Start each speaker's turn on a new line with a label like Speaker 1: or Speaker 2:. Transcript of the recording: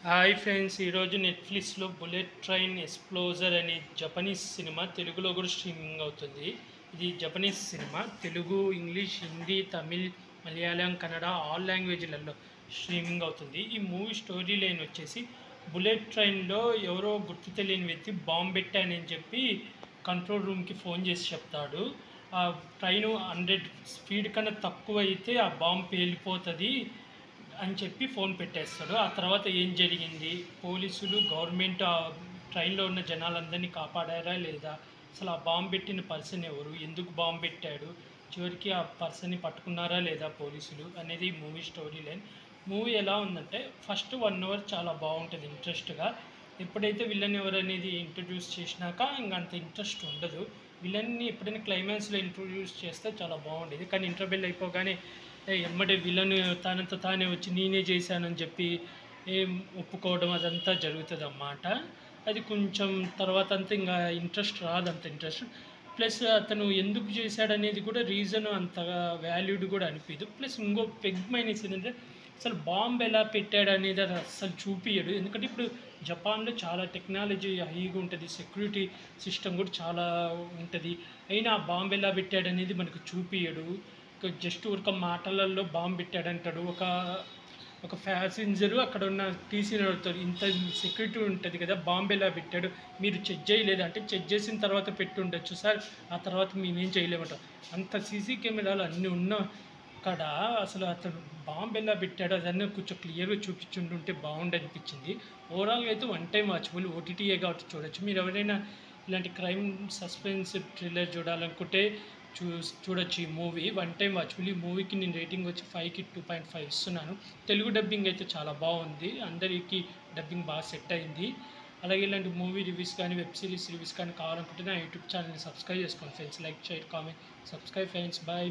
Speaker 1: Hi friends, ఈరోజు నెట్ఫ్లిక్స్లో bullet train ఎక్స్ప్లోజర్ అనే జపనీస్ సినిమా తెలుగులో కూడా స్ట్రీమింగ్ అవుతుంది. ఇది జపనీస్ సినిమా. తెలుగు, ఇంగ్లీష్, హిందీ, తమిళ్, మలయాళం, కన్నడ ఆల్ లాంగ్వేజ్లలో స్ట్రీమింగ్ అవుతుంది. ఈ మూవీ స్టోరీ లైన్ వచ్చేసి బుల్లెట్ ట్రైన్లో ఎవరో గుర్తు తెలియని వ్యక్తి బాంబు పెట్టానని చెప్పి కంట్రోల్ రూమ్కి ఫోన్ చేసి చెప్తాడు. ఆ ట్రైను 100 స్పీడ్ కన్నా తక్కువ అయితే ఆ బాంబు పేలిపోతుంది అని చెప్పి ఫోన్ పెట్టేస్తాడు. ఆ తర్వాత ఏం జరిగింది, పోలీసులు గవర్నమెంట్ ఆ ట్రైన్లో ఉన్న జనాలందరినీ కాపాడారా లేదా, అసలు ఆ బాంబు పెట్టిన పర్సన్ ఎవరు, ఎందుకు బాంబు పెట్టాడు, చివరికి ఆ పర్సన్ని పట్టుకున్నారా లేదా పోలీసులు అనేది మూవీ స్టోరీ లైన్. మూవీ ఎలా ఉందంటే ఫస్ట్ 1 అవర్ చాలా బాగుంటుంది ఇంట్రెస్ట్గా. ఎప్పుడైతే విలన్ ఎవరు అనేది ఇంట్రడ్యూస్ చేసినాక ఇంక అంత ఇంట్రెస్ట్ ఉండదు. విలన్ని ఎప్పుడైనా క్లైమాక్స్లో ఇంట్రడ్యూస్ చేస్తే చాలా బాగుండేది, కానీ ఇంటర్వెల్ అయిపోగానే ఎమ్మటే విలన్ తనంత తానే వచ్చి నేనే చేశానని చెప్పి ఏం ఒప్పుకోవడం అదంతా జరుగుతుంది అన్నమాట. అది కొంచెం తర్వాత అంతా ఇంకా ఇంట్రెస్ట్ రాదు, అంత ఇంట్రెస్ట్. ప్లస్ అతను ఎందుకు చేశాడనేది కూడా రీజన్ అంతగా వాల్యూడ్ కూడా అనిపించదు. ప్లస్ ఇంకో పెగ్ మైనస్ ఏంటంటే అసలు బాంబు ఎలా పెట్టాడు అనేది అది అస్సలు చూపించడు. ఎందుకంటే ఇప్పుడు జపాన్లో చాలా టెక్నాలజీ హైగా ఉంటుంది, సెక్యూరిటీ సిస్టమ్ కూడా చాలా ఉంటుంది. అయినా ఆ బాంబు ఎలా పెట్టాడు అనేది మనకు చూపించడు. జస్ట్ ఒక మాటలలో బాంబు పెట్టాడంటాడు. ఒక ప్యాసింజరు అక్కడ ఉన్న టీసీ అడుగుతాడు, ఇంత సెక్యూరిటీ ఉంటుంది కదా బాంబు ఎలా పెట్టాడు, మీరు చెక్ చేయలేదు అంటే, చెక్ చేసిన తర్వాత పెట్టి ఉండొచ్చు సార్, ఆ తర్వాత మేమేం చేయలేమంట. అంత సీసీ కెమెరాలు అన్నీ ఉన్న అక్కడ అసలు అతను బాంబు ఎలా పెట్టాడు అదన్నీ కొంచెం క్లియర్గా చూపించుంటుంటే బాగుండు అనిపించింది. ఓవరాల్గా అయితే వన్ టైం వాచబుల్, ఓటీటీఏ కాబట్టి చూడొచ్చు. మీరు ఎవరైనా ఇలాంటి క్రైమ్ సస్పెన్స్ థ్రిల్లర్ చూడాలనుకుంటే చూడొచ్చు ఈ మూవీ. One time watchable. ఈ మూవీకి నేను రేటింగ్ వచ్చి 5కి 2.5 ఇస్తున్నాను. తెలుగు డబ్బింగ్ అయితే చాలా బాగుంది, అందరికీ డబ్బింగ్ బాగా సెట్ అయింది. అలాగే ఇలాంటి మూవీ రివ్యూస్ కానీ వెబ్ సిరీస్ రివ్యూస్ కానీ కావాలనుకుంటే నా యూట్యూబ్ ఛానల్ని సబ్స్క్రైబ్ చేసుకోండి friends. Like share comment subscribe friends. Bye.